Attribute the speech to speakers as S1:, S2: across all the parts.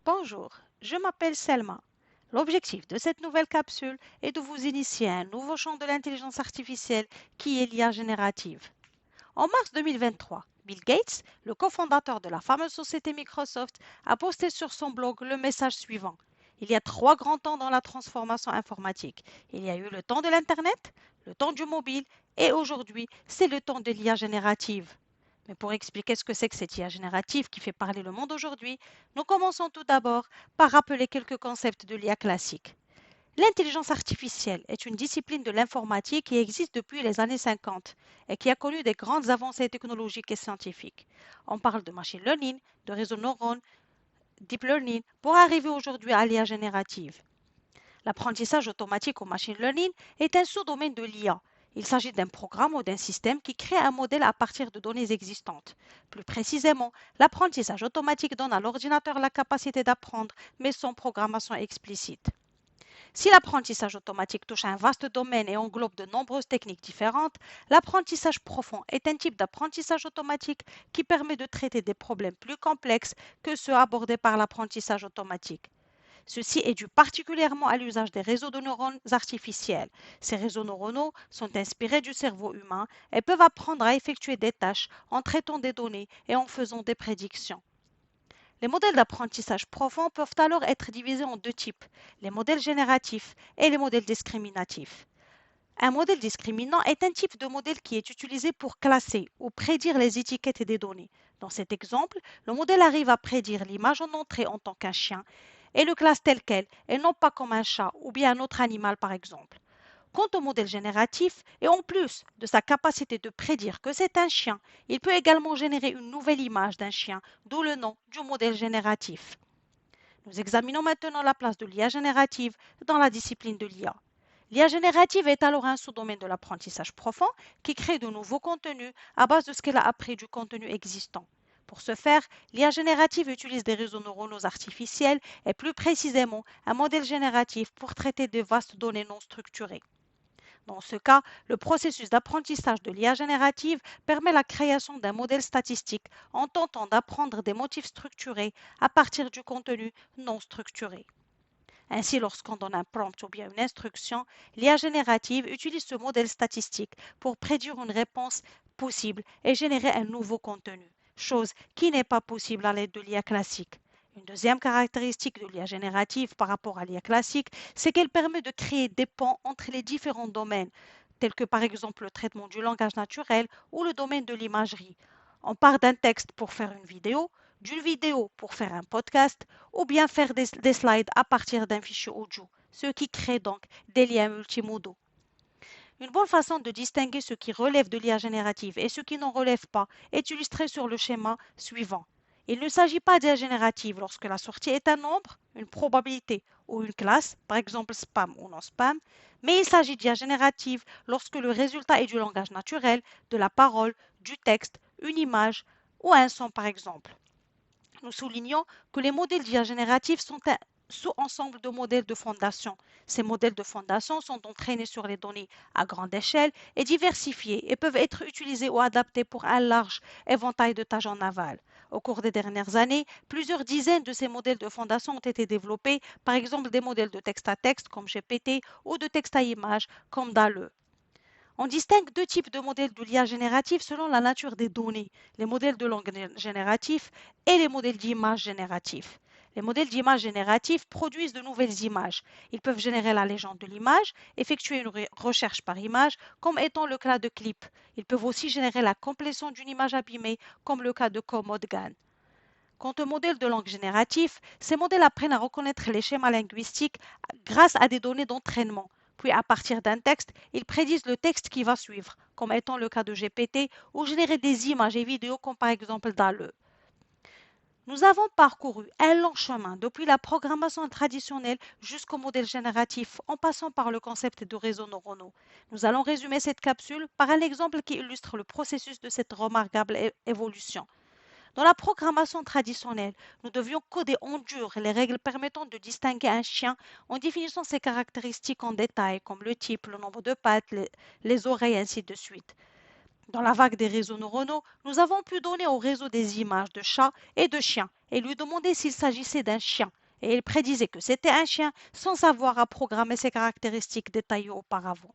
S1: Bonjour, je m'appelle Selma. L'objectif de cette nouvelle capsule est de vous initier à un nouveau champ de l'intelligence artificielle qui est l'IA générative. En mars 2023, Bill Gates, le cofondateur de la fameuse société Microsoft, a posté sur son blog le message suivant. Il y a trois grands temps dans la transformation informatique. Il y a eu le temps de l'Internet, le temps du mobile et aujourd'hui, c'est le temps de l'IA générative. Mais pour expliquer ce que c'est que cette IA générative qui fait parler le monde aujourd'hui, nous commençons tout d'abord par rappeler quelques concepts de l'IA classique. L'intelligence artificielle est une discipline de l'informatique qui existe depuis les années 50 et qui a connu des grandes avancées technologiques et scientifiques. On parle de machine learning, de réseaux neurones, deep learning, pour arriver aujourd'hui à l'IA générative. L'apprentissage automatique ou machine learning est un sous-domaine de l'IA. Il s'agit d'un programme ou d'un système qui crée un modèle à partir de données existantes. Plus précisément, l'apprentissage automatique donne à l'ordinateur la capacité d'apprendre, mais sans programmation explicite. Si l'apprentissage automatique touche un vaste domaine et englobe de nombreuses techniques différentes, l'apprentissage profond est un type d'apprentissage automatique qui permet de traiter des problèmes plus complexes que ceux abordés par l'apprentissage automatique. Ceci est dû particulièrement à l'usage des réseaux de neurones artificiels. Ces réseaux neuronaux sont inspirés du cerveau humain et peuvent apprendre à effectuer des tâches en traitant des données et en faisant des prédictions. Les modèles d'apprentissage profond peuvent alors être divisés en deux types, les modèles génératifs et les modèles discriminatifs. Un modèle discriminant est un type de modèle qui est utilisé pour classer ou prédire les étiquettes des données. Dans cet exemple, le modèle arrive à prédire l'image en entrée en tant qu'un chien et le classe tel quel et non pas comme un chat ou bien un autre animal par exemple. Quant au modèle génératif, et en plus de sa capacité de prédire que c'est un chien, il peut également générer une nouvelle image d'un chien, d'où le nom du modèle génératif. Nous examinons maintenant la place de l'IA générative dans la discipline de l'IA. L'IA générative est alors un sous-domaine de l'apprentissage profond qui crée de nouveaux contenus à base de ce qu'elle a appris du contenu existant. Pour ce faire, l'IA générative utilise des réseaux neuronaux artificiels et plus précisément un modèle génératif pour traiter de vastes données non structurées. Dans ce cas, le processus d'apprentissage de l'IA générative permet la création d'un modèle statistique en tentant d'apprendre des motifs structurés à partir du contenu non structuré. Ainsi, lorsqu'on donne un prompt ou bien une instruction, l'IA générative utilise ce modèle statistique pour prédire une réponse possible et générer un nouveau contenu, chose qui n'est pas possible à l'aide de l'IA classique. Une deuxième caractéristique de l'IA générative par rapport à l'IA classique, c'est qu'elle permet de créer des ponts entre les différents domaines, tels que par exemple le traitement du langage naturel ou le domaine de l'imagerie. On part d'un texte pour faire une vidéo, d'une vidéo pour faire un podcast ou bien faire des slides à partir d'un fichier audio, ce qui crée donc des liens multimodaux. Une bonne façon de distinguer ce qui relève de l'IA générative et ce qui n'en relève pas est illustrée sur le schéma suivant. Il ne s'agit pas d'IA générative lorsque la sortie est un nombre, une probabilité ou une classe, par exemple spam ou non spam, mais il s'agit d'IA générative lorsque le résultat est du langage naturel, de la parole, du texte, une image ou un son par exemple. Nous soulignons que les modèles d'IA génératifs sont un sous-ensemble de modèles de fondation. Ces modèles de fondation sont entraînés sur les données à grande échelle et diversifiés et peuvent être utilisés ou adaptés pour un large éventail de tâches en aval. Au cours des dernières années, plusieurs dizaines de ces modèles de fondation ont été développés, par exemple des modèles de texte à texte comme GPT ou de texte à image comme DALL-E. On distingue deux types de modèles de l'IA générative selon la nature des données, les modèles de langue génératifs et les modèles d'image génératifs. Les modèles d'image génératifs produisent de nouvelles images. Ils peuvent générer la légende de l'image, effectuer une recherche par image, comme étant le cas de Clip. Ils peuvent aussi générer la complétion d'une image abîmée, comme le cas de Commodgan. Quant aux modèles de langue génératifs, ces modèles apprennent à reconnaître les schémas linguistiques grâce à des données d'entraînement. Puis, à partir d'un texte, ils prédisent le texte qui va suivre, comme étant le cas de GPT, ou générer des images et vidéos, comme par exemple DALL-E. Nous avons parcouru un long chemin depuis la programmation traditionnelle jusqu'au modèle génératif, en passant par le concept de réseaux neuronaux. Nous allons résumer cette capsule par un exemple qui illustre le processus de cette remarquable évolution. Dans la programmation traditionnelle, nous devions coder en dur les règles permettant de distinguer un chien en définissant ses caractéristiques en détail, comme le type, le nombre de pattes, les oreilles, ainsi de suite. Dans la vague des réseaux neuronaux, nous avons pu donner au réseau des images de chats et de chiens et lui demander s'il s'agissait d'un chien. Et il prédisait que c'était un chien sans avoir à programmer ses caractéristiques détaillées auparavant.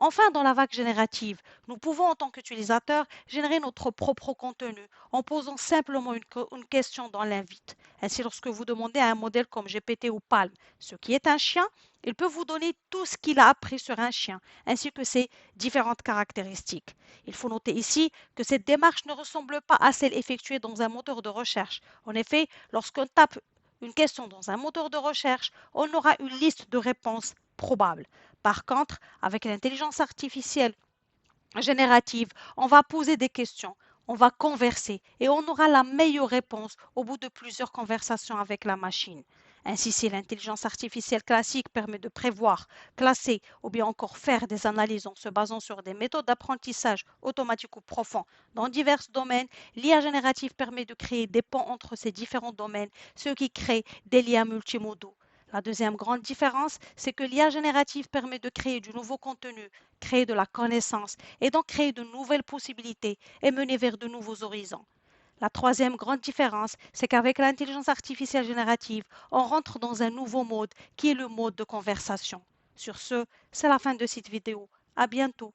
S1: Enfin, dans la vague générative, nous pouvons en tant qu'utilisateur générer notre propre contenu en posant simplement une question dans l'invite. Ainsi, lorsque vous demandez à un modèle comme GPT ou Palm ce qui est un chien, il peut vous donner tout ce qu'il a appris sur un chien, ainsi que ses différentes caractéristiques. Il faut noter ici que cette démarche ne ressemble pas à celle effectuée dans un moteur de recherche. En effet, lorsqu'on tape une question dans un moteur de recherche, on aura une liste de réponses probables. Par contre, avec l'intelligence artificielle générative, on va poser des questions, on va converser et on aura la meilleure réponse au bout de plusieurs conversations avec la machine. Ainsi, si l'intelligence artificielle classique permet de prévoir, classer ou bien encore faire des analyses en se basant sur des méthodes d'apprentissage automatique ou profond dans divers domaines, l'IA générative permet de créer des ponts entre ces différents domaines, ce qui crée des liens multimodaux. La deuxième grande différence, c'est que l'IA générative permet de créer du nouveau contenu, créer de la connaissance et donc créer de nouvelles possibilités et mener vers de nouveaux horizons. La troisième grande différence, c'est qu'avec l'intelligence artificielle générative, on rentre dans un nouveau mode qui est le mode de conversation. Sur ce, c'est la fin de cette vidéo. À bientôt.